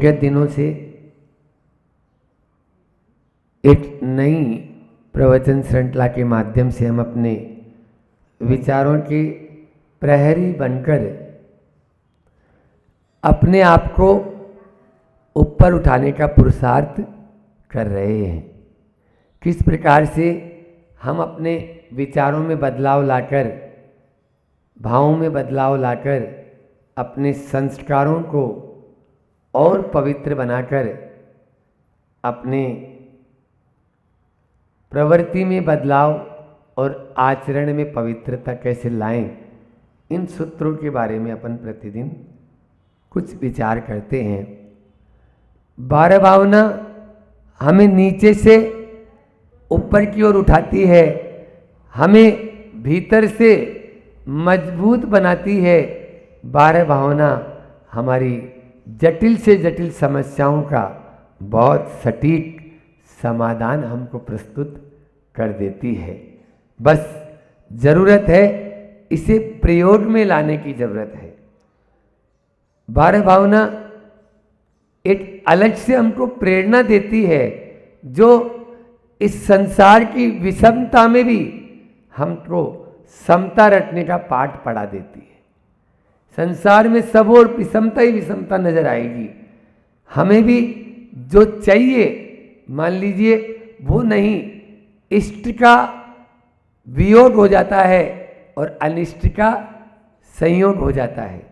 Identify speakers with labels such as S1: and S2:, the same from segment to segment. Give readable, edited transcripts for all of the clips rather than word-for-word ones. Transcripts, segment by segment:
S1: विगत दिनों से एक नई प्रवचन श्रृंखला के माध्यम से हम अपने विचारों के प्रहरी बनकर अपने आप को ऊपर उठाने का पुरुषार्थ कर रहे हैं। किस प्रकार से हम अपने विचारों में बदलाव लाकर, भावों में बदलाव लाकर अपने संस्कारों को और पवित्र बनाकर अपने प्रवृत्ति में बदलाव और आचरण में पवित्रता कैसे लाएं, इन सूत्रों के बारे में अपन प्रतिदिन कुछ विचार करते हैं। 12 भावना हमें नीचे से ऊपर की ओर उठाती है, हमें भीतर से मजबूत बनाती है। 12 भावना हमारी जटिल से जटिल समस्याओं का बहुत सटीक समाधान हमको प्रस्तुत कर देती है। बस जरूरत है इसे प्रयोग में लाने की जरूरत है। 12 भावना एक अलग से हमको प्रेरणा देती है, जो इस संसार की विषमता में भी हमको समता रखने का पाठ पढ़ा देती है। संसार में सब और विषमता ही विषमता नजर आएगी, हमें भी जो चाहिए मान लीजिए वो नहीं, इष्ट का वियोग हो जाता है और अनिष्ट का संयोग हो जाता है।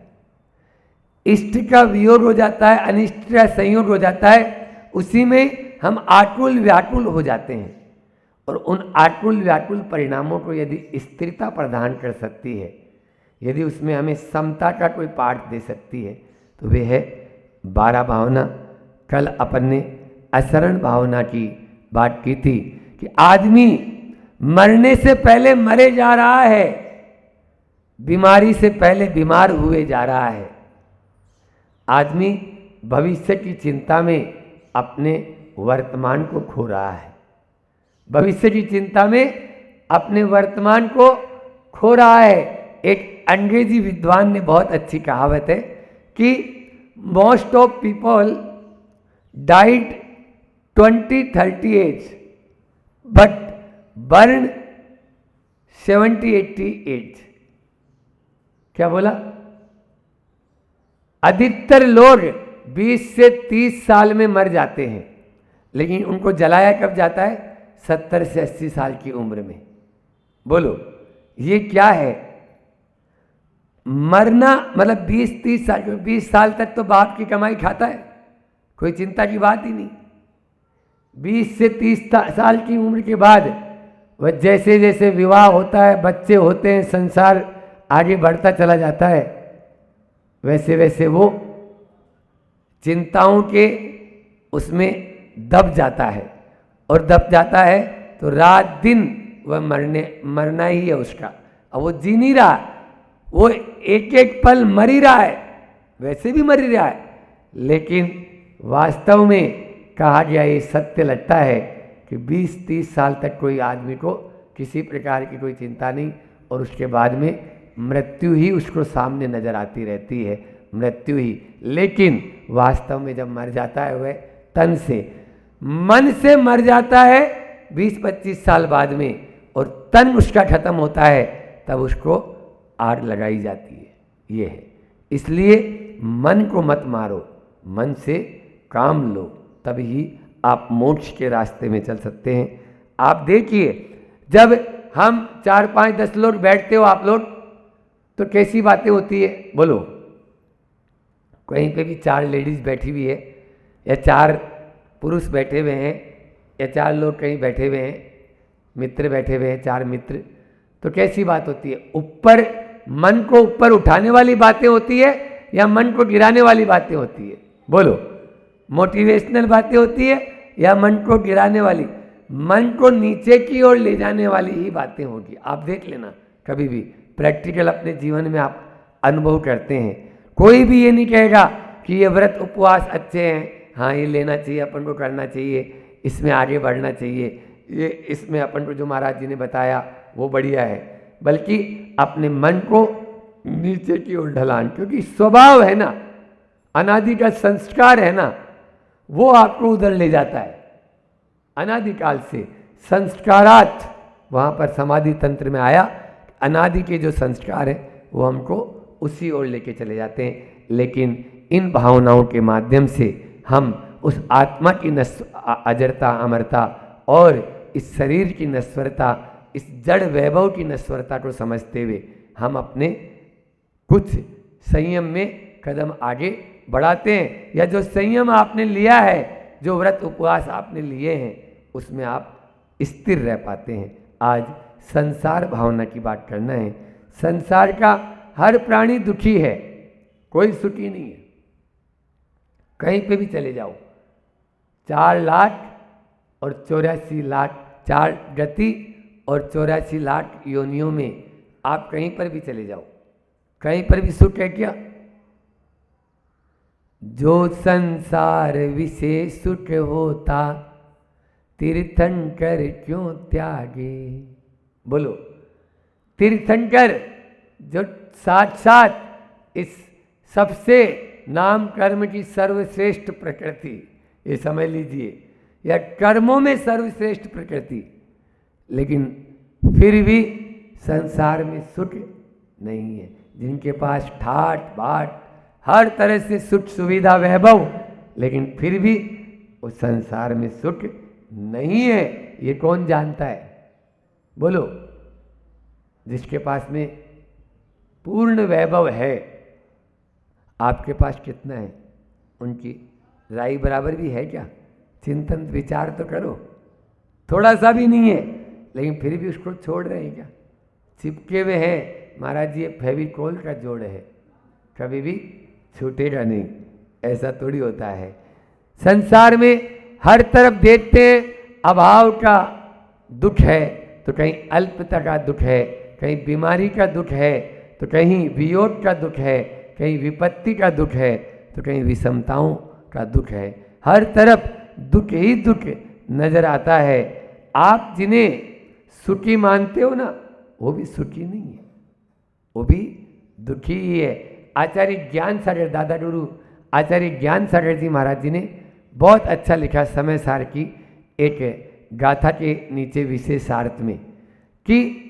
S1: इष्ट का वियोग हो जाता है, अनिष्ट का संयोग हो जाता है, उसी में हम आकुल व्याकुल हो जाते हैं। और उन आकुल व्याकुल परिणामों को यदि स्थिरता प्रदान कर सकती है, यदि उसमें हमें समता का कोई पाठ दे सकती है, तो वे है 12 भावना। कल अपन ने असरण भावना की बात की थी कि आदमी मरने से पहले मरे जा रहा है, बीमारी से पहले बीमार हुए जा रहा है। आदमी भविष्य की चिंता में अपने वर्तमान को खो रहा है, भविष्य की चिंता में अपने वर्तमान को खो रहा है। एक अंग्रेजी विद्वान ने बहुत अच्छी कहावत है कि most of people died 20-30 age but burn 70-80 age. क्या बोला? अधिकतर लोग 20 से 30 साल में मर जाते हैं, लेकिन उनको जलाया कब जाता है? 70 से 80 साल की उम्र में। बोलो ये क्या है? मरना मतलब 20-30 साल, 20 साल तक तो बाप की कमाई खाता है, कोई चिंता की बात ही नहीं। 20 से 30 साल की उम्र के बाद वह जैसे जैसे विवाह होता है, बच्चे होते हैं, संसार आगे बढ़ता चला जाता है, वैसे वैसे वो चिंताओं के उसमें दब जाता है। और दब जाता है तो रात दिन वह मरना ही है उसका। अब वो जी नहीं रहा, वो एक एक पल मर ही रहा है, वैसे भी मर ही रहा है, लेकिन वास्तव में कहा गया ये सत्य लगता है कि 20-30 साल तक कोई आदमी को किसी प्रकार की कोई चिंता नहीं, और उसके बाद में मृत्यु ही उसको सामने नजर आती रहती है, मृत्यु ही। लेकिन वास्तव में जब मर जाता है वह तन से, मन से मर जाता है 20-25 साल बाद में, और तन उसका खत्म होता है, तब उसको आग लगाई जाती है। ये है, इसलिए मन को मत मारो, मन से काम लो, तभी आप मोक्ष के रास्ते में चल सकते हैं। आप देखिए, जब हम 4-5-10 लोग बैठते हो आप लोग, तो कैसी बातें होती है? बोलो, कहीं पे भी 4 लेडीज बैठी हुई है, या 4 पुरुष बैठे हुए हैं, या 4 लोग कहीं बैठे हुए हैं, मित्र बैठे हुए हैं, 4 मित्र, तो कैसी बात होती है? ऊपर मन को ऊपर उठाने वाली बातें होती है या मन को गिराने वाली बातें होती है? बोलो, मोटिवेशनल बातें होती है या मन को गिराने वाली? मन को नीचे की ओर ले जाने वाली ही बातें होगी। आप देख लेना, कभी भी प्रैक्टिकल अपने जीवन में आप अनुभव करते हैं। कोई भी ये नहीं कहेगा कि ये व्रत उपवास अच्छे हैं, हाँ ये लेना चाहिए, अपन को करना चाहिए, इसमें आगे बढ़ना चाहिए, ये इसमें अपन को जो महाराज जी ने बताया वो बढ़िया है, बल्कि अपने मन को नीचे की ओर ढलान, क्योंकि स्वभाव है ना, अनादि का संस्कार है ना, वो आपको उधर ले जाता है। अनादिकाल से संस्कारात, वहाँ पर समाधि तंत्र में आया, अनादि के जो संस्कार है वो हमको उसी ओर लेके चले जाते हैं। लेकिन इन भावनाओं के माध्यम से हम उस आत्मा की अजरता, अमरता और इस शरीर की नश्वरता, इस जड़ वैभव की नश्वरता को समझते हुए हम अपने कुछ संयम में कदम आगे बढ़ाते हैं, या जो संयम आपने लिया है, जो व्रत उपवास आपने लिए हैं, उसमें आप स्थिर रह पाते हैं। आज संसार भावना की बात करना है। संसार का हर प्राणी दुखी है, कोई सुखी नहीं है। कहीं पे भी चले जाओ, 4,84,00,000 4 गति और 84,00,000 योनियों में आप कहीं पर भी चले जाओ, कहीं पर भी सुख है क्या? जो संसार विशेष सुख होता, तीर्थंकर क्यों त्यागे। बोलो, तीर्थंकर जो साक्षात इस सबसे नाम कर्म की सर्वश्रेष्ठ प्रकृति, ये समझ लीजिए, या कर्मों में सर्वश्रेष्ठ प्रकृति, लेकिन फिर भी संसार में सुख नहीं है। जिनके पास ठाट बाट हर तरह से सुख सुविधा वैभव, लेकिन फिर भी उस संसार में सुख नहीं है, ये कौन जानता है? बोलो। जिसके पास में पूर्ण वैभव है, आपके पास कितना है? उनकी राई बराबर भी है क्या? चिंतन विचार तो करो, थोड़ा सा भी नहीं है, लेकिन फिर भी उसको छोड़ रहे हैं क्या? चिपके हुए हैं। महाराज जी, ये फेविकोल का जोड़ है, कभी भी छूटेगा नहीं, ऐसा थोड़ी होता है। संसार में हर तरफ देखते हैं अभाव का दुख है, तो कहीं अल्पता का दुख है, कहीं बीमारी का दुख है, तो कहीं वियोग का दुख है, कहीं विपत्ति का दुख है, तो कहीं विषमताओं का दुख है। हर तरफ दुख ही दुख नजर आता है। आप जिन्हें सुखी मानते हो ना, वो भी सुखी नहीं है, वो भी दुखी ही है। आचार्य ज्ञान सागर, दादा गुरु आचार्य ज्ञान सागर जी महाराज जी ने बहुत अच्छा लिखा समय सार की एक गाथा के नीचे विशेषार्थ में, कि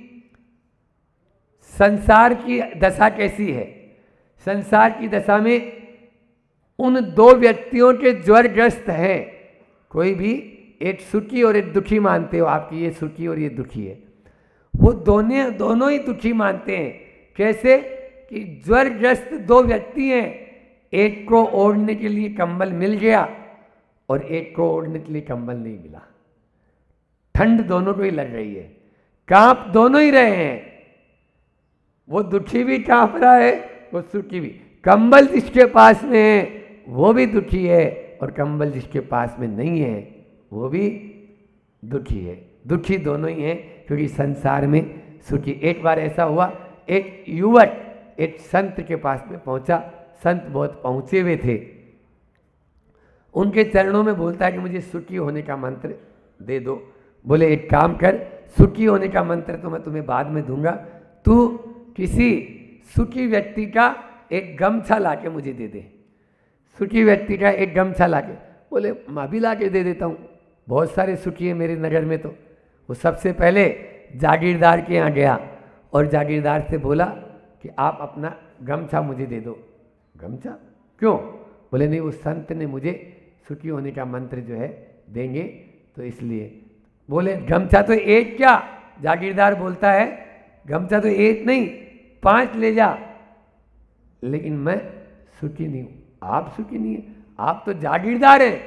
S1: संसार की दशा कैसी है। संसार की दशा में उन दो व्यक्तियों के ज्वरग्रस्त हैं। कोई भी एक सुखी और एक दुखी मानते हो, आपकी ये सुखी और ये दुखी है, वो दोनों ही दुखी मानते हैं। कैसे कि ज्वरग्रस्त दो व्यक्ति हैं, एक को ओढ़ने के लिए कंबल मिल गया और एक को ओढ़ने के लिए कंबल नहीं मिला। ठंड दोनों को ही लग रही है, कांप दोनों ही रहे हैं। वो दुखी भी कांप रहा है, वो सुखी भी। कंबल जिसके पास में है वो भी दुखी है, और कंबल जिसके पास में नहीं है वो भी दुखी है। दुखी दोनों ही हैं, क्योंकि संसार में सुखी। एक बार ऐसा हुआ, एक युवक एक संत के पास में पहुंचा। संत बहुत पहुंचे हुए थे, उनके चरणों में बोलता है कि मुझे सुखी होने का मंत्र दे दो। बोले एक काम कर, सुखी होने का मंत्र तो मैं तुम्हें बाद में दूंगा, तू किसी सुखी व्यक्ति का एक गमछा लाके मुझे दे दे। सुखी व्यक्ति का एक गमछा लाके। बोले मैं भी लाके दे देता हूँ, बहुत सारे सुखी है मेरे नगर में। तो वो सबसे पहले जागीरदार के यहाँ गया और जागीरदार से बोला कि आप अपना गमछा मुझे दे दो। गमछा क्यों? बोले नहीं, उस संत ने मुझे सुखी होने का मंत्र जो है देंगे, तो इसलिए। बोले गमछा तो एक क्या? जागीरदार बोलता है गमछा तो एक नहीं 5 ले जा, लेकिन मैं सुखी नहीं हूँ। आप सुखी नहीं है, आप तो जागीरदार हैं,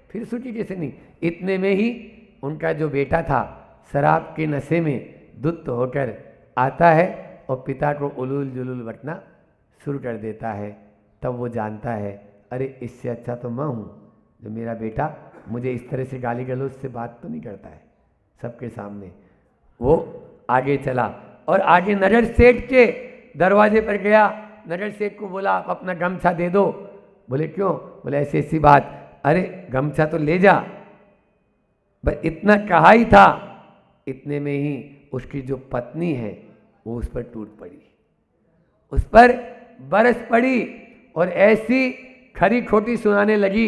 S1: फिर सुखी कैसे नहीं? इतने में ही उनका जो बेटा था शराब के नशे में दुत्त होकर आता है और पिता को उलूल जुलूल बटना शुरू कर देता है। तब वो जानता है, अरे इससे अच्छा तो मैं हूँ, जो मेरा बेटा मुझे इस तरह से गाली गलौज से बात तो नहीं करता है सबके सामने। वो आगे चला और आगे नगर सेठ के दरवाजे पर गया। नगर सेठ को बोला आप अपना गमछा दे दो। बोले क्यों? बोले ऐसी ऐसी बात। अरे गमछा तो ले जा। बस इतना कहा ही था, इतने में ही उसकी जो पत्नी है वो उस पर टूट पड़ी, उस पर बरस पड़ी और ऐसी खरी खोटी सुनाने लगी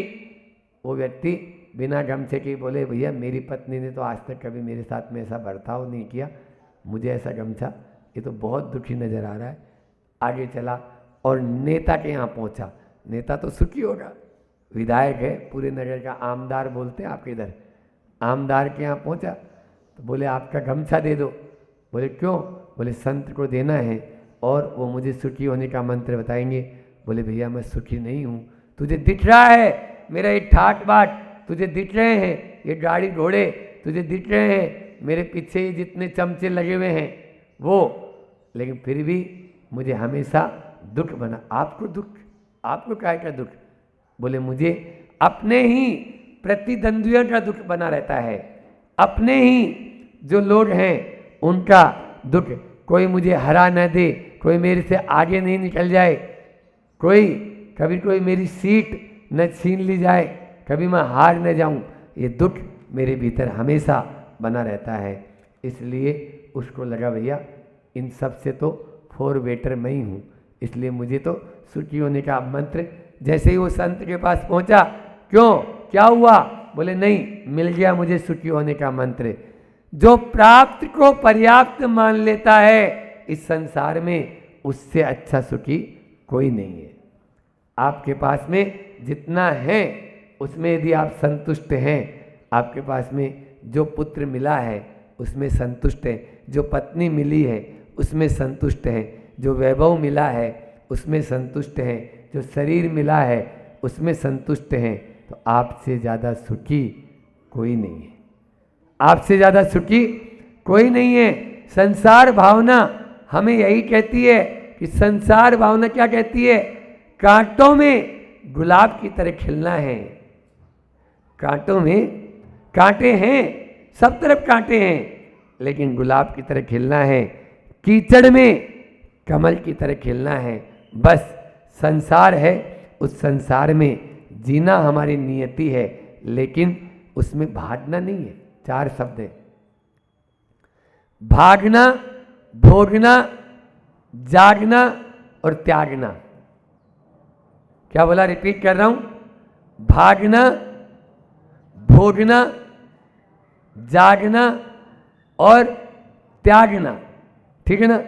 S1: वो व्यक्ति बिना गमछे के बोले, भैया मेरी पत्नी ने तो आज तक कभी मेरे साथ में ऐसा बर्ताव नहीं किया, मुझे ऐसा गमछा, ये तो बहुत दुखी नज़र आ रहा है। आगे चला और नेता के यहाँ पहुँचा। नेता तो सुखी होगा, विधायक है, पूरे नगर का आमदार बोलते हैं आपके इधर, आमदार के यहाँ पहुँचा तो बोले आपका गमछा दे दो। बोले क्यों? बोले संत को देना है और वो मुझे सुखी होने का मंत्र बताएंगे। बोले भैया मैं सुखी नहीं हूँ, तुझे दिख रहा है मेरा ये ठाट बाट, तुझे दिख रहे हैं ये गाड़ी घोड़े, तुझे दिख रहे हैं मेरे पीछे ये जितने चमचे लगे हुए हैं वो, लेकिन फिर भी मुझे हमेशा दुख बना। आपको दुख? आपको काय का दुख? बोले मुझे अपने ही प्रतिद्वंदियों का दुख बना रहता है, अपने ही जो लोग हैं उनका दुख। कोई मुझे हरा न दे, कोई मेरे से आगे नहीं निकल जाए, कभी कोई मेरी सीट न छीन ली जाए, कभी मैं हार न जाऊं, ये दुख मेरे भीतर हमेशा बना रहता है। इसलिए उसको लगा भैया इन सब से तो फोर बेटर मैं ही हूँ, इसलिए मुझे तो सुखी होने का मंत्र। जैसे ही वो संत के पास पहुँचा, क्यों क्या हुआ? बोले नहीं, मिल गया मुझे सुखी होने का मंत्र। जो प्राप्त को पर्याप्त मान लेता है इस संसार में, उससे अच्छा सुखी कोई नहीं है। आपके पास में जितना है उसमें यदि आप संतुष्ट हैं, आपके पास में जो पुत्र मिला है उसमें संतुष्ट है, जो पत्नी मिली है उसमें संतुष्ट है, जो वैभव मिला है उसमें संतुष्ट है, जो शरीर मिला है उसमें संतुष्ट हैं, तो आपसे ज़्यादा सुखी कोई नहीं है। आपसे ज़्यादा सुखी कोई नहीं है। संसार भावना हमें यही कहती है कि संसार भावना क्या कहती है? कांटों में गुलाब की तरह खिलना है। कांटों में कांटे हैं, सब तरफ कांटे हैं, लेकिन गुलाब की तरह खिलना है। कीचड़ में कमल की तरह खिलना है। बस संसार है, उस संसार में जीना हमारी नियति है, लेकिन उसमें भागना नहीं है। 4 शब्द है, भागना, भोगना, जागना और त्यागना। क्या बोला? रिपीट कर रहा हूं, भागना, भोगना, जागना और त्यागना। ठीक है ना?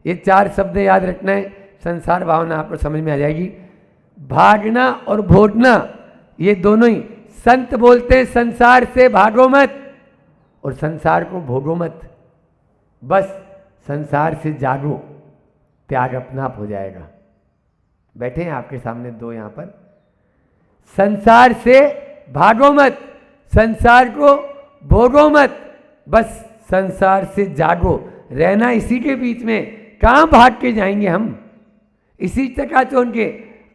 S1: ये 4 शब्द याद रखना है, संसार भावना आपको समझ में आ जाएगी। भागना और भोगना ये दोनों ही संत बोलते हैं, संसार से भागो मत और संसार को भोगो मत, बस संसार से जागो, त्याग अपना आप हो जाएगा। बैठे हैं आपके सामने 2 यहाँ पर। संसार से भागो मत, संसार को भोगो मत, बस संसार से जागो। रहना इसी के बीच में, कहाँ भाग के जाएंगे हम? इसी चकाचौंध के।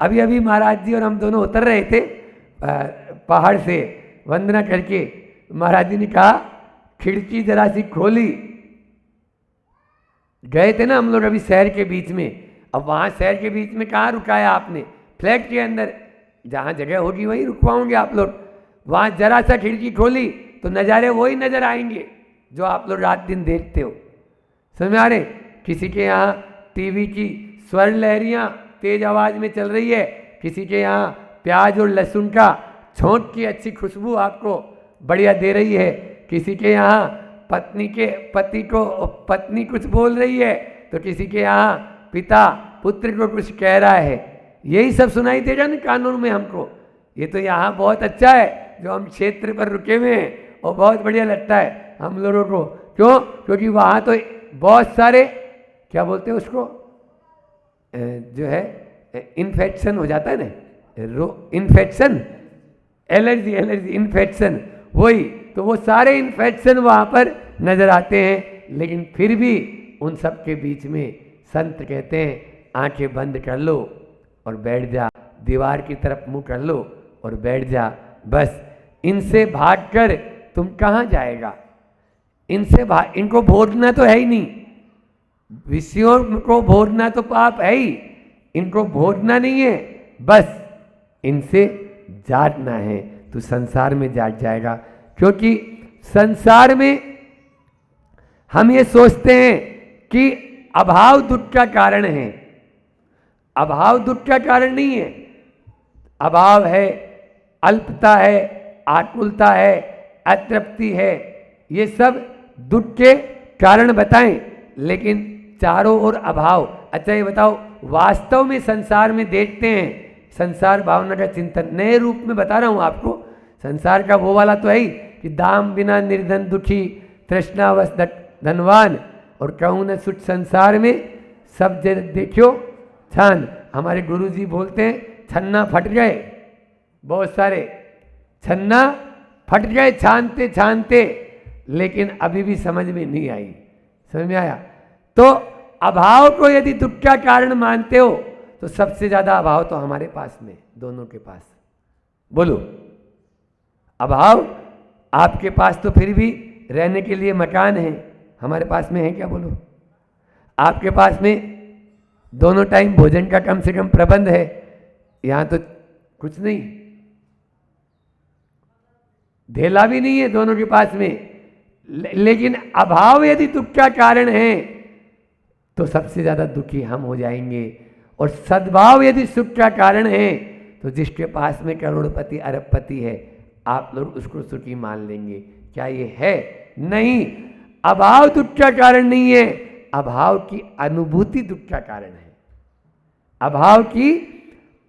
S1: अभी अभी महाराज जी और हम दोनों उतर रहे थे पहाड़ से वंदना करके। महाराज जी ने कहा खिड़की जरा सी खोली। गए थे ना हम लोग अभी शहर के बीच में। अब वहाँ शहर के बीच में कहाँ रुकाया आपने? फ्लैट के अंदर, जहाँ जगह होगी वहीं रुकवाओगे आप लोग। वहाँ जरा सा खिड़की खोली तो नज़ारे वही नज़र आएंगे जो आप लोग रात दिन देखते हो। समझ में आ रहे? किसी के यहाँ टीवी की स्वर लहरियाँ तेज आवाज़ में चल रही है, किसी के यहाँ प्याज और लहसुन का छौंक की अच्छी खुशबू आपको बढ़िया दे रही है, किसी के यहाँ पति को पत्नी कुछ बोल रही है, तो किसी के यहाँ पिता पुत्र को कुछ कह रहा है। यही सब सुनाई देगा ना कानून में हमको। ये तो यहाँ बहुत अच्छा है जो हम क्षेत्र पर रुके हुए हैं और बहुत बढ़िया लगता है हम लोगों को। क्यों? क्योंकि वहाँ तो बहुत सारे क्या बोलते हैं उसको, जो है इन्फेक्शन हो जाता है ना, इन्फेक्शन, एलर्जी इन्फेक्शन, वही तो वो सारे इन्फेक्शन वहाँ पर नज़र आते हैं। लेकिन फिर भी उन सब के बीच में संत कहते हैं आंखें बंद कर लो और बैठ जा, दीवार की तरफ मुंह कर लो और बैठ जा। बस इनसे भागकर तुम कहाँ जाएगा? इनको भोगना तो है ही नहीं, विषयों को भोगना तो पाप है ही, इनको भोगना नहीं है, बस इनसे जागना है तो संसार में जाग जाएगा। क्योंकि संसार में हम ये सोचते हैं कि अभाव दुख का कारण है। अभाव दुख का कारण नहीं है। अभाव है अल्पता है, आकुलता है, अतृप्ति है, ये सब दुख के कारण बताएं। लेकिन चारों ओर अभाव। अच्छा ये बताओ, वास्तव में संसार में देखते हैं, संसार भावना का चिंतन नए रूप में बता रहा हूं आपको। संसार का वो वाला तो है ही कि दाम बिना निर्धन दुखी, तृष्णावश धनवान, और कहूँ न सुख संसार में सब देखियो छान। हमारे गुरुजी बोलते हैं छन्ना फट गए, बहुत सारे छन्ना फट गए छानते छानते, लेकिन अभी भी समझ में नहीं आई। समझ में आया? तो अभाव को यदि दुख का कारण मानते हो तो सबसे ज्यादा अभाव तो हमारे पास में, दोनों के पास। बोलो, अभाव आपके पास तो फिर भी रहने के लिए मकान है, हमारे पास में है क्या? बोलो, आपके पास में दोनों टाइम भोजन का कम से कम प्रबंध है, यहां तो कुछ नहीं, ढेला भी नहीं है दोनों के पास में। लेकिन अभाव यदि दुख का कारण है तो सबसे ज्यादा दुखी हम हो जाएंगे, और सद्भाव यदि सुख का कारण है तो जिसके पास में करोड़पति अरबपति है आप लोग उसको सुखी मान लेंगे। क्या ये है? नहीं, अभाव दुख का कारण नहीं है, अभाव की अनुभूति दुख का कारण है। अभाव की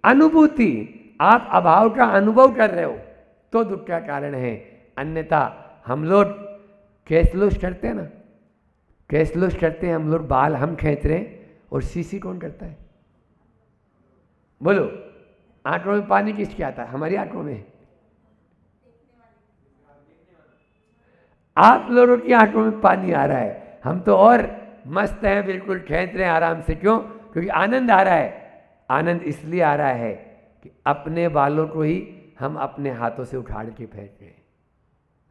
S1: अनुभूति, आप अभाव का अनुभव कर रहे हो तो दुख का कारण है। अन्यथा हम लोग कैशलोस करते हैं ना, कैशलोस करते हैं हम लोग, बाल हम खींच रहे हैं और सीसी कौन करता है? बोलो, आंखों में पानी किसके आता है? हमारी आंखों में। आप लोगों की आंखों में पानी आ रहा है, हम तो और मस्त हैं, बिल्कुल खींच रहे हैं आराम से। क्यों? क्योंकि आनंद आ रहा है। आनंद इसलिए आ रहा है कि अपने बालों को ही हम अपने हाथों से उखाड़ के फेंक रहे हैं।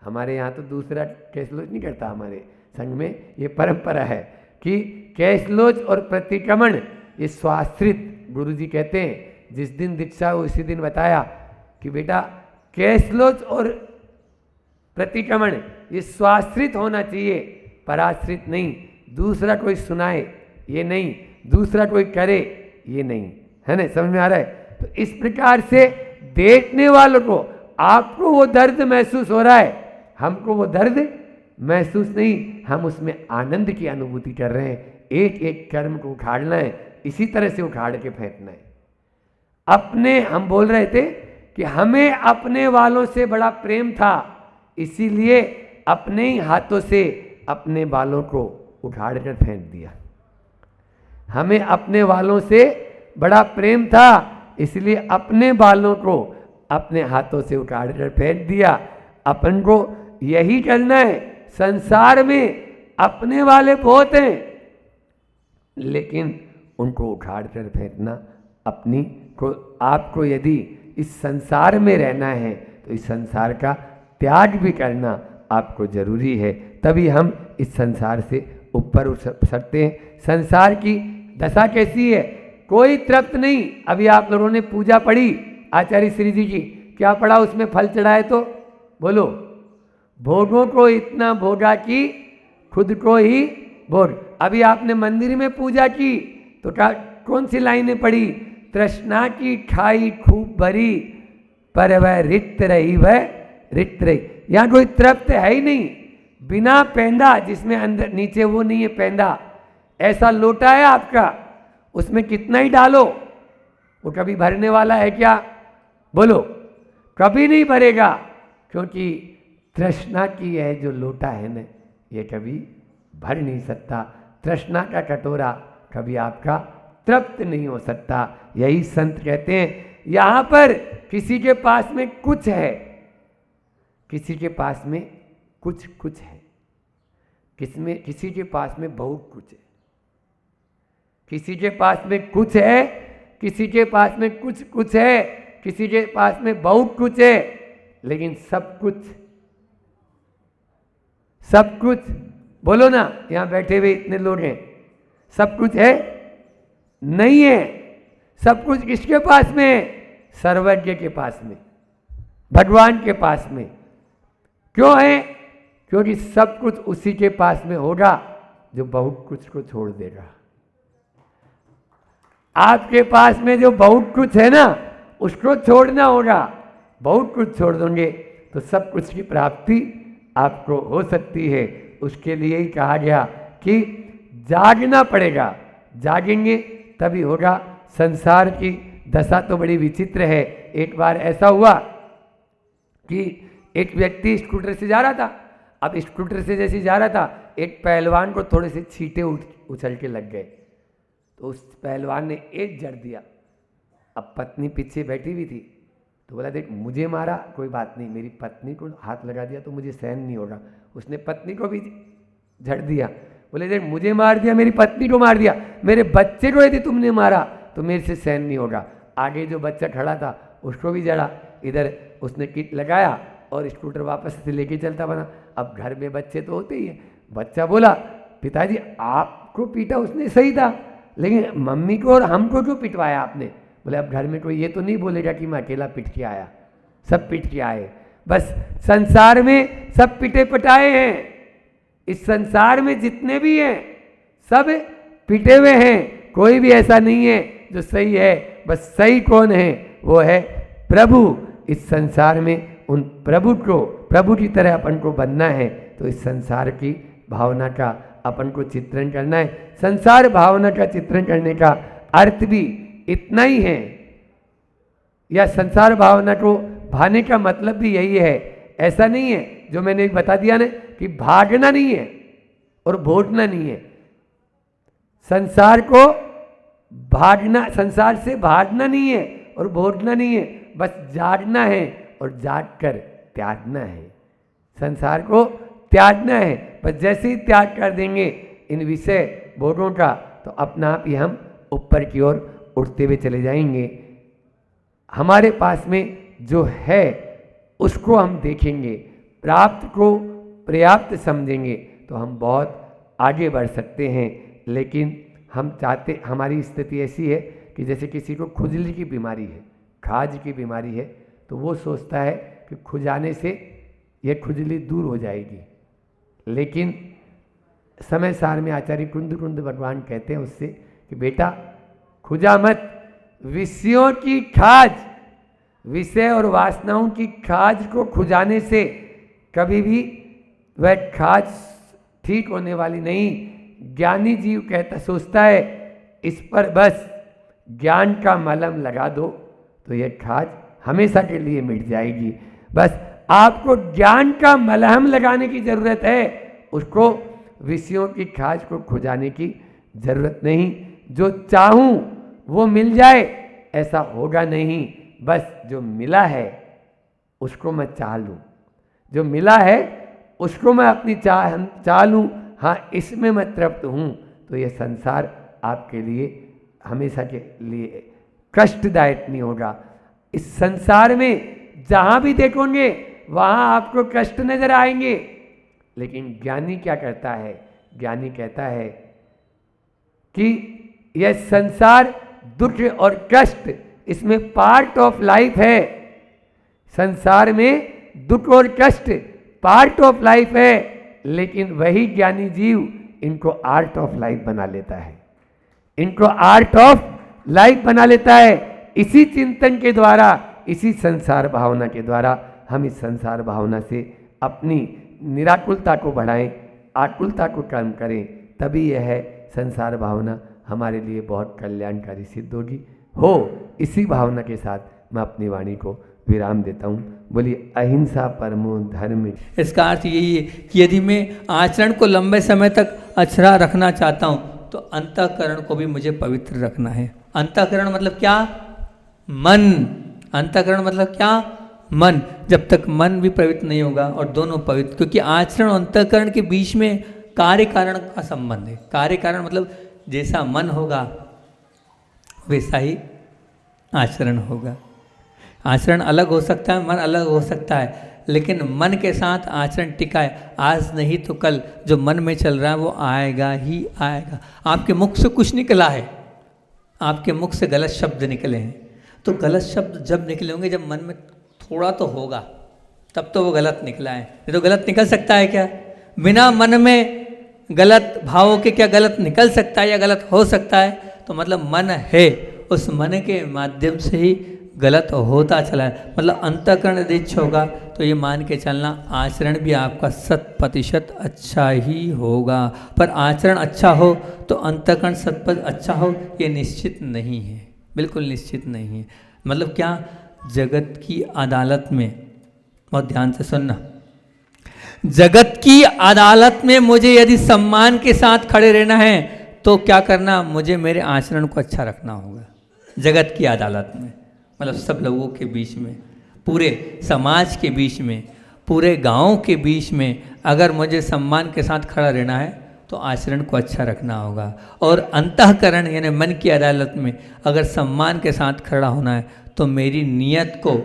S1: हमारे यहाँ तो दूसरा कैशलोच नहीं करता, हमारे संघ में ये परंपरा है कि कैशलोच और प्रतिक्रमण ये स्वाश्रित। गुरुजी कहते हैं जिस दिन दीक्षा हो उसी दिन बताया कि बेटा कैशलोच और प्रतिक्रमण ये स्वाश्रित होना चाहिए, पराश्रित नहीं। दूसरा कोई सुनाए ये नहीं, दूसरा कोई करे ये नहीं, है ना? समझ में आ रहा है? तो इस प्रकार से देखने वालों को, आपको वो दर्द महसूस हो रहा है, हमको वो दर्द महसूस नहीं, हम उसमें आनंद की अनुभूति कर रहे हैं। एक एक कर्म को उखाड़ना है, इसी तरह से उखाड़ के फेंकना है। अपने, हम बोल रहे थे कि हमें अपने वालों से बड़ा प्रेम था, इसीलिए अपने ही हाथों से अपने बालों को उखाड़ कर फेंक दिया। हमें अपने वालों से बड़ा प्रेम था, इसलिए अपने बालों को अपने हाथों से उखाड़ कर फेंक दिया। अपन को यही करना है। संसार में अपने वाले बहुत हैं, लेकिन उनको उखाड़ कर फेंकना अपनी को, आपको यदि इस संसार में रहना है तो इस संसार का त्याग भी करना आपको जरूरी है, तभी हम इस संसार से ऊपर उठ सकते हैं। संसार की दशा कैसी है? कोई तृप्त नहीं। अभी आप लोगों ने पूजा पढ़ी आचार्य श्री जी की, क्या पढ़ा उसमें? फल चढ़ाए तो बोलो, भोगों को इतना भोगा कि खुद को ही भोग। अभी आपने मंदिर में पूजा की तो क्या कौन सी लाइनें पढ़ी? तृष्णा की खाई खूब भरी, पर वह रिक्त रही, वह रिक्त रही। यहाँ कोई तृप्त है ही नहीं। बिना पेंदा, जिसमें अंदर नीचे वो नहीं है पेंदा, ऐसा लोटा है आपका, उसमें कितना ही डालो वो कभी भरने वाला है क्या? बोलो, कभी नहीं भरेगा, क्योंकि तृष्णा की यह जो लोटा है ना, ये कभी भर नहीं सकता। तृष्णा का कटोरा कभी आपका तृप्त नहीं हो सकता। यही संत कहते हैं। यहाँ पर किसी के पास में कुछ है, किसी के पास में कुछ कुछ है, किसी के पास में बहुत कुछ है, किसी के पास में कुछ है, किसी के पास में कुछ कुछ है, किसी के पास में बहुत कुछ है, लेकिन सब कुछ बोलो ना, यहाँ बैठे हुए इतने लोग हैं, सब कुछ है? नहीं है। सब कुछ किसके पास में है? सर्वज्ञ के पास में, भगवान के पास में। क्यों है? क्योंकि सब कुछ उसी के पास में होगा जो बहुत कुछ को छोड़ देगा। आपके पास में जो बहुत कुछ है ना, उसको छोड़ना होगा। बहुत कुछ छोड़ दोगे तो सब कुछ की प्राप्ति आपको हो सकती है। उसके लिए ही कहा गया कि जागना पड़ेगा, जागेंगे तभी होगा। संसार की दशा तो बड़ी विचित्र है। एक बार ऐसा हुआ कि एक व्यक्ति स्कूटर से जा रहा था। अब स्कूटर से जैसे जा रहा था, एक पहलवान को थोड़े से छींटे उछल के लग गए, तो उस पहलवान ने एक जड़ दिया। अब पत्नी पीछे बैठी हुई थी, तो बोला देख मुझे मारा कोई बात नहीं, मेरी पत्नी को हाथ लगा दिया तो मुझे सहन नहीं होगा। उसने पत्नी को भी झड़ दिया, बोले देख मुझे मार दिया, मेरी पत्नी को मार दिया, मेरे बच्चे को यदि तुमने मारा तो मेरे से सहन नहीं होगा। आगे जो बच्चा खड़ा था उसको भी जड़ा, इधर उसने किट लगाया और स्कूटर वापस से लेके चलता बना। अब घर में बच्चे तो होते ही हैं। बच्चा बोला पिताजी आपको पीटा उसने सही था, लेकिन मम्मी को और हमको क्यों पिटवाया आपने? बोले अब घर में कोई ये तो नहीं बोलेगा कि मैं अकेला पिट के आया, सब पिट के आए। बस संसार में सब पिटे पटाए हैं। इस संसार में जितने भी हैं सब पिटे हुए हैं, कोई भी ऐसा नहीं है जो सही है। बस सही कौन है? वो है प्रभु। इस संसार में उन प्रभु की तरह अपन को बनना है, तो इस संसार की भावना का अपन को चित्रण करना है। संसार भावना का चित्रण करने का अर्थ भी इतना ही है, या संसार भावना को भाने का मतलब भी यही है। ऐसा नहीं है जो मैंने एक बता दिया ना कि भागना नहीं है और भोगना नहीं है। संसार को भागना, संसार से भागना नहीं है और भोगना नहीं है, बस जागना है और जाग कर त्यागना है। संसार को त्यागना है, बस जैसे ही त्याग कर देंगे इन विषय भोगों का, तो अपना आप ही हम ऊपर की ओर उठते हुए चले जाएंगे। हमारे पास में जो है उसको हम देखेंगे, प्राप्त को पर्याप्त समझेंगे तो हम बहुत आगे बढ़ सकते हैं। लेकिन हम चाहते, हमारी स्थिति ऐसी है कि जैसे किसी को खुजली की बीमारी है, खाज की बीमारी है, तो वो सोचता है कि खुजाने से यह खुजली दूर हो जाएगी। लेकिन समय सार में आचार्य कुंद भगवान कहते हैं उससे कि बेटा खुजा मत, विषयों की खाज, विषय और वासनाओं की खाज को खुजाने से कभी भी वह खाज ठीक होने वाली नहीं। ज्ञानी जीव कहता, सोचता है इस पर बस ज्ञान का मलहम लगा दो तो यह खाज हमेशा के लिए मिट जाएगी। बस आपको ज्ञान का मलहम लगाने की जरूरत है, उसको विषयों की खाज को खुजाने की जरूरत नहीं। जो चाहूं वो मिल जाए ऐसा होगा नहीं। बस जो मिला है उसको मैं चाह लूँ, जो मिला है उसको मैं अपनी चाह लूँ। हाँ, इसमें मैं तृप्त हूँ, तो ये संसार आपके लिए हमेशा के लिए कष्टदायक नहीं होगा। इस संसार में जहाँ भी देखोगे वहाँ आपको कष्ट नजर आएंगे, लेकिन ज्ञानी क्या करता है? ज्ञानी कहता है कि यह संसार दुख और कष्ट इसमें पार्ट ऑफ लाइफ है। संसार में दुख और कष्ट पार्ट ऑफ लाइफ है, लेकिन वही ज्ञानी जीव इनको आर्ट ऑफ लाइफ बना लेता है, इनको आर्ट ऑफ लाइफ बना लेता है। इसी चिंतन के द्वारा, इसी संसार भावना के द्वारा हम इस संसार भावना से अपनी निराकुलता को बढ़ाएं, आकुलता को कम करें, तभी यह है संसार भावना हमारे लिए बहुत कल्याणकारी सिद्ध होगी। हो इसी भावना के साथ मैं अपनी वाणी को विराम देता हूँ। बोलिए अहिंसा परमो धर्म।
S2: इसका अर्थ यही है कि यदि मैं आचरण को लंबे समय तक अच्छा रखना चाहता हूँ तो अंतःकरण को भी मुझे पवित्र रखना है। अंतःकरण मतलब क्या? मन। अंतःकरण मतलब क्या? मन। जब तक मन भी पवित्र नहीं होगा और दोनों पवित्र, क्योंकि आचरण और अंतःकरण के बीच में कार्य कारण का संबंध है। कार्य कारण मतलब जैसा मन होगा वैसा ही आचरण होगा। आचरण अलग हो सकता है, मन अलग हो सकता है, लेकिन मन के साथ आचरण टिका है। आज नहीं तो कल जो मन में चल रहा है वो आएगा ही आएगा। आपके मुख से कुछ निकला है, आपके मुख से गलत शब्द निकले हैं, तो गलत शब्द जब निकले होंगे जब मन में थोड़ा तो होगा, तब तो वो गलत निकला है। नहीं तो गलत निकल सकता है क्या? बिना मन में गलत भावों के क्या गलत निकल सकता है या गलत हो सकता है? तो मतलब मन है, उस मन के माध्यम से ही गलत होता चला है। मतलब अंतःकरण यदि अच्छा होगा तो ये मान के चलना आचरण भी आपका 100% अच्छा ही होगा। पर आचरण अच्छा हो तो अंतःकरण 100% अच्छा हो ये निश्चित नहीं है, बिल्कुल निश्चित नहीं है। मतलब क्या, जगत की अदालत में, बहुत ध्यान से सुनना, जगत की अदालत में मुझे यदि सम्मान के साथ खड़े रहना है तो क्या करना, मुझे मेरे आचरण को अच्छा रखना होगा। जगत की अदालत में मतलब सब लोगों के बीच में, पूरे समाज के बीच में, पूरे गांव के बीच में अगर मुझे सम्मान के साथ खड़ा रहना है तो आचरण को अच्छा रखना होगा। और अंतःकरण यानी मन की अदालत में अगर सम्मान के साथ खड़ा होना है तो मेरी नीयत को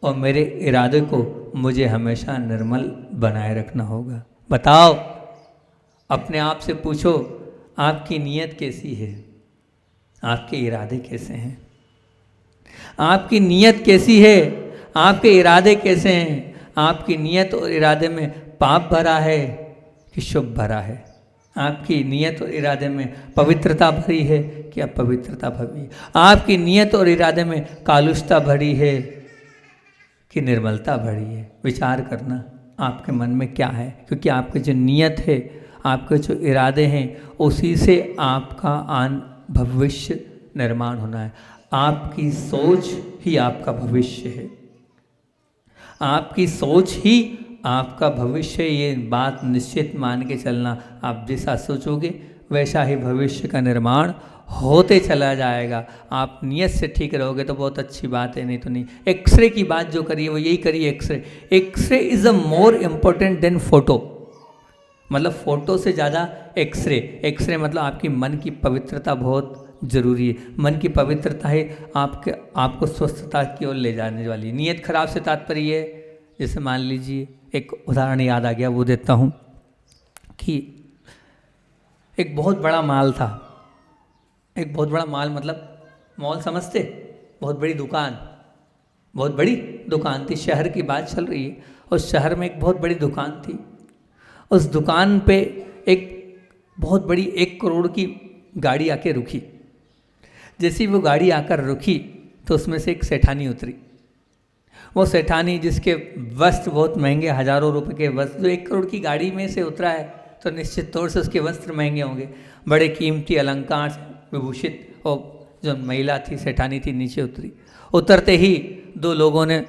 S2: और मेरे इरादे को मुझे हमेशा निर्मल बनाए रखना होगा। बताओ, अपने आप से पूछो, आपकी नीयत कैसी है, आपके इरादे कैसे हैं, आपकी नीयत कैसी है, आपके इरादे कैसे हैं, आपकी नीयत और इरादे में पाप भरा है कि शुभ भरा है, आपकी नीयत और इरादे में पवित्रता भरी है कि अपवित्रता भरी है, आपकी नीयत और इरादे में कालुषता भरी है कि निर्मलता भरी है। विचार करना आपके मन में क्या है, क्योंकि आपकी जो नीयत है, आपके जो इरादे हैं, उसी से आपका भविष्य निर्माण होना है। आपकी सोच ही आपका भविष्य है, आपकी सोच ही आपका भविष्य, ये बात निश्चित मान के चलना। आप जैसा सोचोगे वैसा ही भविष्य का निर्माण होते चला जाएगा। आप नियत से ठीक रहोगे तो बहुत अच्छी बात है, नहीं तो नहीं। एक्सरे की बात जो करिए वो यही करिए, x-ray is a more important than photo. मतलब फ़ोटो से ज़्यादा एक्सरे मतलब आपकी मन की पवित्रता बहुत ज़रूरी है। मन की पवित्रता है आपको स्वस्थता की ओर ले जाने वाली। नीयत खराब से तात्पर्य है, जैसे मान लीजिए एक उदाहरण याद आ गया, वो देता हूँ कि एक बहुत बड़ा माल था। एक बहुत बड़ा माल मतलब मॉल समझते, बहुत बड़ी दुकान, बहुत बड़ी दुकान थी। शहर की बात चल रही है, उस शहर में एक बहुत बड़ी दुकान थी। उस दुकान पे एक बहुत बड़ी 1 करोड़ की गाड़ी आके रुकी। जैसी वो गाड़ी आकर रुकी तो उसमें से एक सेठानी उतरी। वो सेठानी जिसके वस्त्र बहुत महंगे, हजारों रुपए के वस्त्र, जो 1 करोड़ की गाड़ी में से उतरा है तो निश्चित तौर से उसके वस्त्र महंगे होंगे, बड़े कीमती अलंकार से विभूषित। और जो महिला थी, सेठानी थी, नीचे उतरी। उतरते ही 2 लोगों ने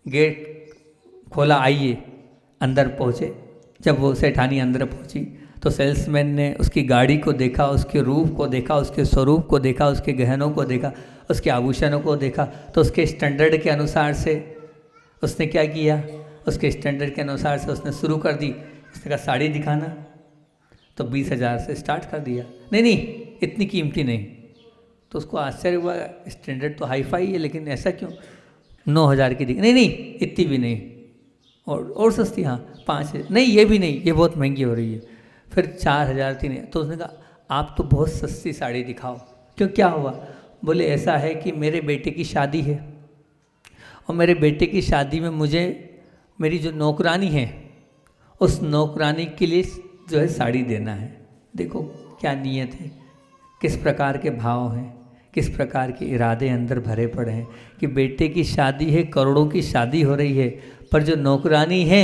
S2: गेट खोला, आइए अंदर पहुँचे। जब वो सेठानी अंदर पहुंची तो सेल्समैन ने उसकी गाड़ी को देखा, उसके रूप को देखा, उसके स्वरूप को देखा, उसके गहनों को देखा, उसके आभूषणों को देखा। तो उसके स्टैंडर्ड के अनुसार से उसने क्या किया, उसके स्टैंडर्ड के अनुसार से उसने शुरू कर दी। उसने कहा साड़ी दिखाना, तो 20,000 से स्टार्ट कर दिया। नहीं इतनी कीमती नहीं। तो उसको आश्चर्य हुआ, स्टैंडर्ड तो हाई फाई है लेकिन ऐसा क्यों। 9,000 की दिखा, नहीं इतनी भी नहीं, और सस्ती, हाँ 5,000, नहीं ये भी नहीं, ये बहुत महंगी हो रही है। फिर 4,000 थी। नहीं, तो उसने कहा आप तो बहुत सस्ती साड़ी दिखाओ। क्यों, क्या हुआ? बोले ऐसा है कि मेरे बेटे की शादी है और मेरे बेटे की शादी में मुझे मेरी जो नौकरानी है उस नौकरानी के लिए जो है साड़ी देना है। देखो क्या नीयत है, किस प्रकार के भाव हैं, किस प्रकार के इरादे अंदर भरे पड़े हैं कि बेटे की शादी है, करोड़ों की शादी हो रही है, पर जो नौकरानी है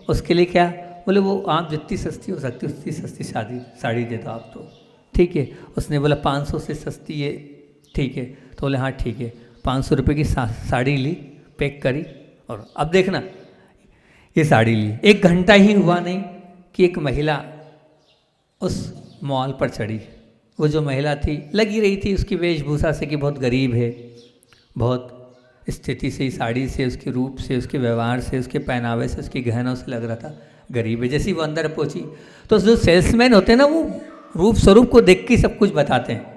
S2: उसके लिए क्या, बोले वो आप जितनी सस्ती हो सकती उतनी सस्ती साड़ी दे दो आप। तो ठीक है। उसने बोला 500 से सस्ती है, ठीक है। तो बोले हाँ ठीक है। 500 रुपये की साड़ी ली, पैक करी, और अब देखना ये साड़ी ली। 1 घंटा ही हुआ नहीं कि एक महिला उस मॉल पर चढ़ी। वो जो महिला थी, लगी रही थी उसकी वेशभूषा से कि बहुत गरीब है, बहुत स्थिति से, साड़ी से, उसके रूप से, उसके व्यवहार से, उसके पहनावे से, उसके गहनों से लग रहा था गरीब है। जैसे ही वो अंदर पहुंची तो जो सेल्समैन होते हैं ना, वो रूप स्वरूप को देख के सब कुछ बताते हैं,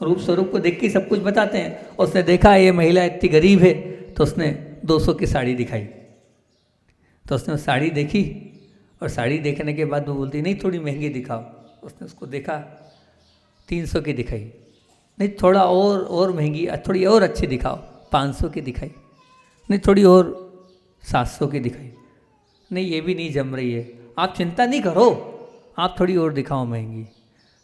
S2: रूप स्वरूप को देख के सब कुछ बताते हैं। उसने देखा ये महिला इतनी गरीब है तो उसने 200 की साड़ी दिखाई। तो उसने साड़ी देखी और साड़ी देखने के बाद वो बोलती नहीं थोड़ी महंगी दिखाओ। उसने उसको देखा, 300 की दिखाई। नहीं थोड़ा और महंगी, थोड़ी और अच्छी दिखाओ। 500 की दिखाई। नहीं थोड़ी और 700 की दिखाई। नहीं ये भी नहीं जम रही है, आप चिंता नहीं करो, आप थोड़ी और दिखाओ महंगी।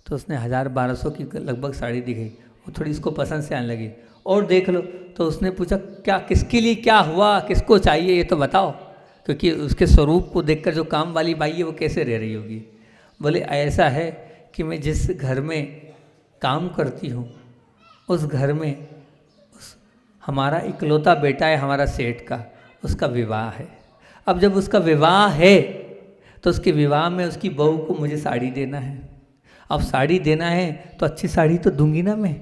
S2: तो उसने 1,000-1,200 की लगभग साड़ी दिखाई। वो थोड़ी इसको पसंद से आने लगी। और देख लो। तो उसने पूछा क्या, किसके लिए क्या हुआ, किसको चाहिए ये तो बताओ, क्योंकि उसके स्वरूप को देखकर जो काम वाली बाई है वो कैसे रह रही होगी। बोले ऐसा है कि मैं जिस घर में काम करती हूँ उस घर में हमारा इकलौता बेटा है, हमारा सेठ का, उसका विवाह है। अब जब उसका विवाह है तो उसके विवाह में उसकी बहू को मुझे साड़ी देना है। अब साड़ी देना है तो अच्छी साड़ी तो दूंगी ना, मैं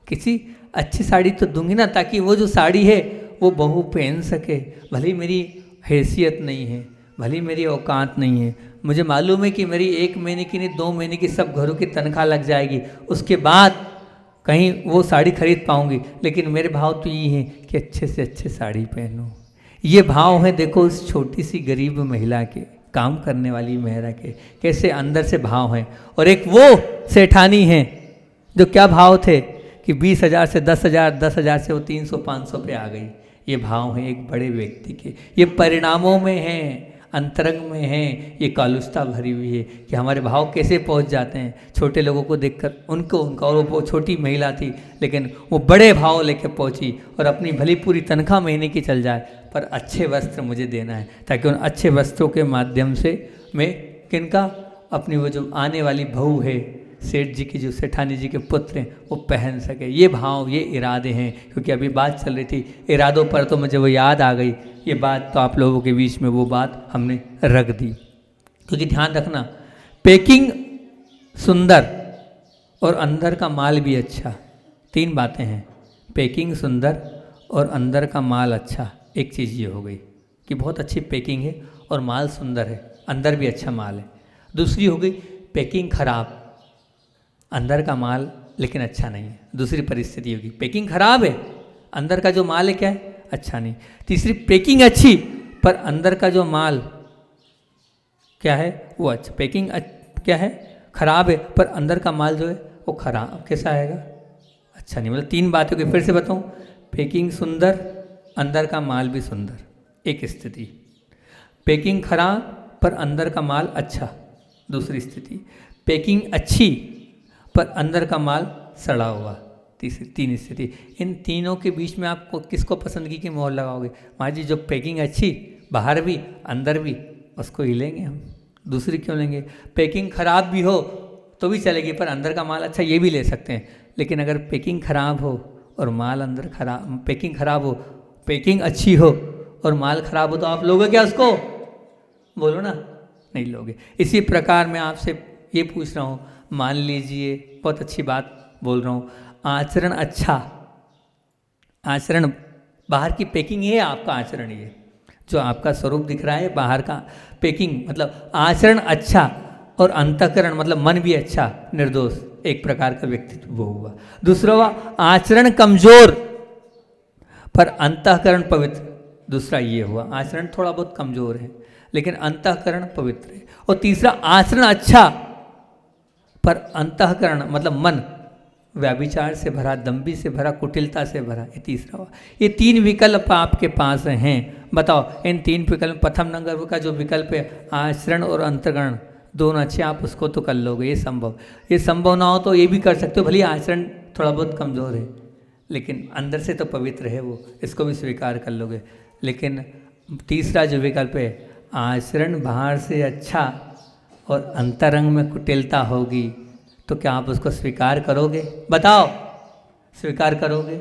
S2: किसी अच्छी साड़ी तो दूंगी ना, ताकि वो जो साड़ी है वो बहू पहन सके। भले मेरी हैसियत नहीं है, भले मेरी औकात नहीं है, मुझे मालूम है कि मेरी 1 महीने की नहीं 2 महीने की सब घरों की तनख्वाह लग जाएगी, उसके बाद कहीं वो साड़ी खरीद पाऊंगी, लेकिन मेरे भाव तो ये हैं कि अच्छे से अच्छे साड़ी पहनूं। ये भाव है देखो उस छोटी सी गरीब महिला के, काम करने वाली महिला के, कैसे अंदर से भाव हैं। और एक वो सेठानी है जो क्या भाव थे कि 20,000 से 10,000, 10,000 से वो 300-500 पे आ गई। ये भाव हैं एक बड़े व्यक्ति के, ये परिणामों में हैं, अंतरंग में हैं, ये कालुष्ता भरी हुई है कि हमारे भाव कैसे पहुंच जाते हैं छोटे लोगों को देखकर। उनका और वो छोटी महिला थी लेकिन वो बड़े भाव लेके पहुंची, और अपनी भली पूरी तनख्वाह महीने की चल जाए पर अच्छे वस्त्र मुझे देना है, ताकि उन अच्छे वस्त्रों के माध्यम से मैं किनका, अपनी वो जो आने वाली बहू है सेठ जी की, जो सेठानी जी के पुत्र हैं, वो पहन सके। ये भाव, ये इरादे हैं। क्योंकि अभी बात चल रही थी इरादों पर, तो मुझे वो याद आ गई। ये बात तो आप लोगों के बीच में वो बात हमने रख दी। क्योंकि ध्यान रखना, पैकिंग सुंदर और अंदर का माल भी अच्छा, 3 बातें हैं। पैकिंग सुंदर और अंदर का माल अच्छा। एक चीज़ ये हो गई कि बहुत अच्छी पैकिंग है और माल सुंदर है, अंदर भी अच्छा माल है। दूसरी हो गई पैकिंग खराब, अंदर का माल लेकिन अच्छा नहीं है। दूसरी परिस्थिति होगी पैकिंग खराब है, अंदर का जो माल है क्या है, अच्छा नहीं। तीसरी पैकिंग अच्छी पर अंदर का जो माल क्या है वो अच्छा। पैकिंग क्या है, खराब है, पर अंदर का माल जो है वो खराब, कैसा आएगा, अच्छा नहीं। मतलब 3 बातें होगी, फिर से बताऊं, पैकिंग सुंदर, अंदर का माल भी सुंदर, एक स्थिति। पैकिंग खराब पर अंदर का माल अच्छा, दूसरी स्थिति। पैकिंग अच्छी पर अंदर का माल सड़ा हुआ, तीसरी, 3 स्थिति। इन तीनों के बीच में आपको किसको पसंदगी की मोहर लगाओगे? मान जी जो पैकिंग अच्छी, बाहर भी अंदर भी, उसको ही लेंगे हम, दूसरी क्यों लेंगे? पैकिंग खराब भी हो तो भी चलेगी, पर अंदर का माल अच्छा, ये भी ले सकते हैं। लेकिन अगर पैकिंग खराब हो और माल अंदर खराब, पैकिंग खराब हो, पैकिंग अच्छी हो और माल खराब हो, तो आप लोगे क्या उसको? बोलो ना, नहीं लोगे। इसी प्रकार मैं आपसे ये पूछ रहा हूँ, मान लीजिए, बहुत अच्छी बात बोल रहा हूँ, आचरण अच्छा, आचरण, बाहर की पैकिंग ये है, आपका आचरण ये जो आपका स्वरूप दिख रहा है, बाहर का पैकिंग मतलब आचरण अच्छा और अंतःकरण मतलब मन भी अच्छा, निर्दोष, एक प्रकार का व्यक्तित्व वो हुआ। दूसरा हुआ आचरण कमजोर पर अंतःकरण पवित्र, दूसरा ये हुआ आचरण थोड़ा बहुत कमजोर है लेकिन अंतःकरण पवित्र है। और तीसरा आचरण अच्छा पर अंतःकरण मतलब मन व्यभिचार से भरा, दंभी से भरा, कुटिलता से भरा, ये तीसरा हुआ। ये 3 विकल्प आपके पास हैं। बताओ इन 3 विकल्प, प्रथम नंबर का जो विकल्प है आचरण और अंतःकरण दोनों अच्छे, आप उसको तो कर लोगे, ये संभव। ये संभव ना हो तो ये भी कर सकते हो, भले आचरण थोड़ा बहुत कमज़ोर है लेकिन अंदर से तो पवित्र है वो, इसको भी स्वीकार कर लोगे। लेकिन तीसरा जो विकल्प है आचरण बाहर से अच्छा और अंतरंग में कुटिलता होगी, तो क्या आप उसको स्वीकार करोगे? बताओ, स्वीकार करोगे?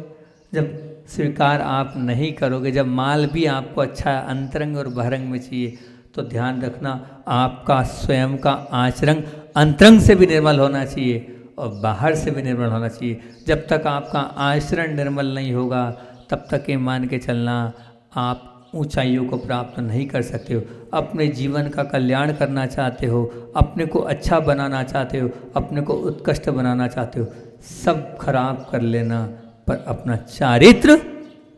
S2: जब स्वीकार आप नहीं करोगे, जब माल भी आपको अच्छा अंतरंग और बहिरंग में चाहिए, तो ध्यान रखना आपका स्वयं का आचरण अंतरंग से भी निर्मल होना चाहिए और बाहर से भी निर्मल होना चाहिए। जब तक आपका आचरण निर्मल नहीं होगा तब तक ये मान के चलना आप ऊंचाइयों को प्राप्त नहीं कर सकते हो। अपने जीवन का कल्याण करना चाहते हो, अपने को अच्छा बनाना चाहते हो, अपने को उत्कृष्ट बनाना चाहते हो, सब खराब कर लेना पर अपना चारित्र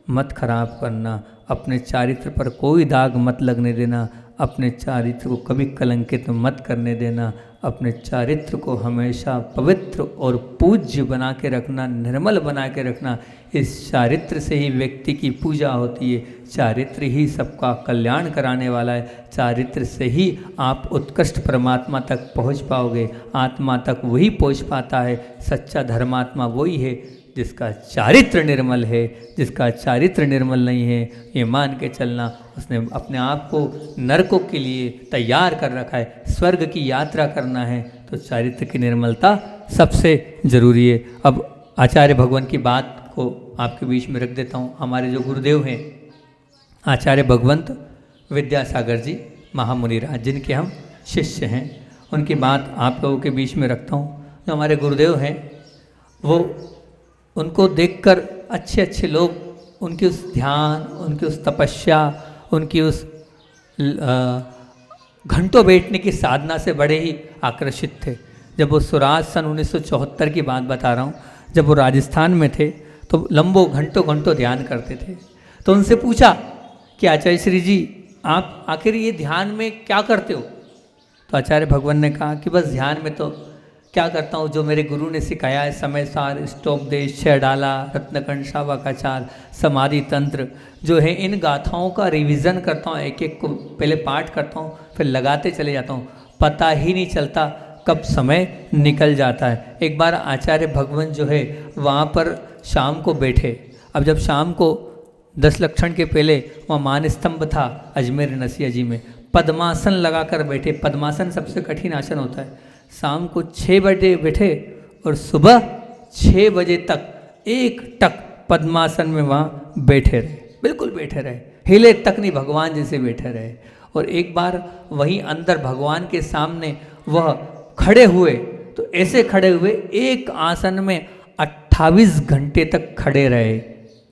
S2: मत खराब करना, अपने चारित्र पर कोई दाग मत लगने देना, अपने चारित्र को कभी कलंकित मत करने देना, अपने चारित्र को हमेशा पवित्र और पूज्य बना के रखना, निर्मल बना के रखना। इस चारित्र से ही व्यक्ति की पूजा होती है, चारित्र ही सबका कल्याण कराने वाला है, चारित्र से ही आप उत्कृष्ट परमात्मा तक पहुंच पाओगे। आत्मा तक वही पहुंच पाता है, सच्चा धर्मात्मा वही है जिसका चारित्र निर्मल है। जिसका चारित्र निर्मल नहीं है, ये मान के चलना उसने अपने आप को नरकों के लिए तैयार कर रखा है। स्वर्ग की यात्रा करना है तो चारित्र की निर्मलता सबसे ज़रूरी है। अब आचार्य भगवान की बात को आपके बीच में रख देता हूँ। हमारे जो गुरुदेव हैं आचार्य भगवंत विद्यासागर जी महामुनि राज, जिनके हम शिष्य हैं, उनकी बात आप लोगों के बीच में रखता हूँ। जो हमारे गुरुदेव हैं वो, उनको देखकर अच्छे अच्छे लोग उनकी उस ध्यान, उनकी उस तपस्या, उनकी उस घंटों बैठने की साधना से बड़े ही आकर्षित थे। जब वो स्वराज सन 1974 की बात बता रहा हूँ, जब वो राजस्थान में थे तो लंबो घंटों घंटों ध्यान करते थे। तो उनसे पूछा कि आचार्य श्री जी आप आखिर ये ध्यान में क्या करते हो? तो आचार्य भगवान ने कहा कि बस ध्यान में तो क्या करता हूँ, जो मेरे गुरु ने सिखाया है, समय सार, स्टोपदेश, छह डाला, रत्नकंड, शावकाचार, समाधि तंत्र जो है, इन गाथाओं का रिवीजन करता हूँ, एक एक को पहले पाठ करता हूँ, फिर लगाते चले जाता हूँ, पता ही नहीं चलता कब समय निकल जाता है। एक बार आचार्य भगवान जो है वहाँ पर शाम को बैठे। अब जब शाम को 10 लक्षण के पहले वहाँ मान स्तंभ था अजमेर नसिया जी में, पद्मासन लगा कर बैठे। पद्मासन सबसे कठिन आसन होता है। शाम को 6 बजे बैठे और सुबह 6 बजे तक एक टक पद्मासन में वहाँ बैठे रहे, बिल्कुल बैठे रहे, हिले तक नहीं, भगवान जैसे बैठे रहे। और एक बार वहीं अंदर भगवान के सामने वह खड़े हुए, तो ऐसे खड़े हुए एक आसन में 28 घंटे तक खड़े रहे।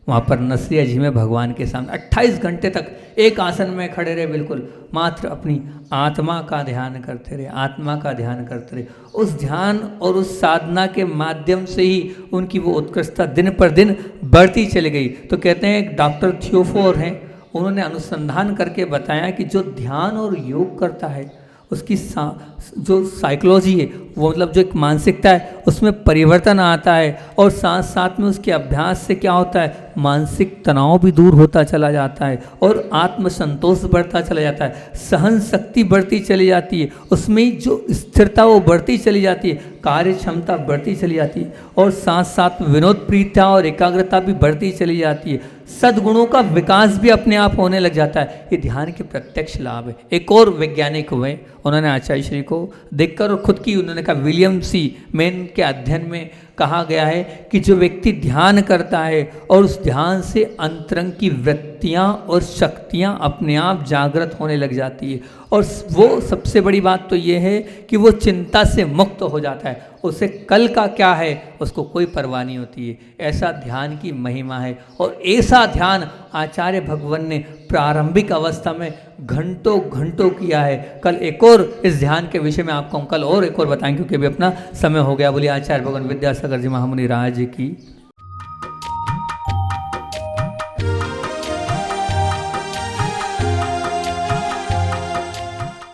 S2: वहाँ पर नसिया जी में भगवान के सामने 28 घंटे तक एक आसन में खड़े रहे, बिल्कुल मात्र अपनी आत्मा का ध्यान करते रहे, आत्मा का ध्यान करते रहे। उस ध्यान और उस साधना के माध्यम से ही उनकी वो उत्कृष्टता दिन पर दिन बढ़ती चली गई। तो कहते हैं एक डॉक्टर थियोफोर हैं, उन्होंने अनुसंधान करके बताया कि जो ध्यान और योग करता है उसकी जो साइकोलॉजी है, वो मतलब जो एक मानसिकता है उसमें परिवर्तन आता है, और साथ साथ में उसके अभ्यास से क्या होता है, मानसिक तनाव भी दूर होता चला जाता है और आत्मसंतोष बढ़ता चला जाता है, सहन शक्ति बढ़ती चली जाती है, उसमें जो स्थिरता वो बढ़ती चली जाती है, कार्य क्षमता बढ़ती चली जाती है, और साथ साथ विनोद प्रियता और एकाग्रता भी बढ़ती चली जाती है, सद्गुणों का विकास भी अपने आप होने लग जाता है। ये ध्यान के प्रत्यक्ष लाभ है। एक और वैज्ञानिक हुए, उन्होंने आचार्य श्री को देखकर और खुद की उन्होंने कहा, विलियम सी मैन के अध्ययन में कहा गया है कि जो व्यक्ति ध्यान करता है और उस ध्यान से अंतरंग की वृत्तियाँ और शक्तियाँ अपने आप जागृत होने लग जाती है, और वो सबसे बड़ी बात तो ये है कि वो चिंता से मुक्त हो जाता है, उसे कल का क्या है उसको कोई परवाह नहीं होती है। ऐसा ध्यान की महिमा है, और ऐसा ध्यान आचार्य भगवान ने प्रारंभिक अवस्था में घंटों घंटों किया है। कल एक और इस ध्यान के विषय में आपको हम कल और एक और बताएंगे, क्योंकि अभी अपना समय हो गया। बोलिए आचार्य भगवान विद्यासागर जी महामुनि राज की।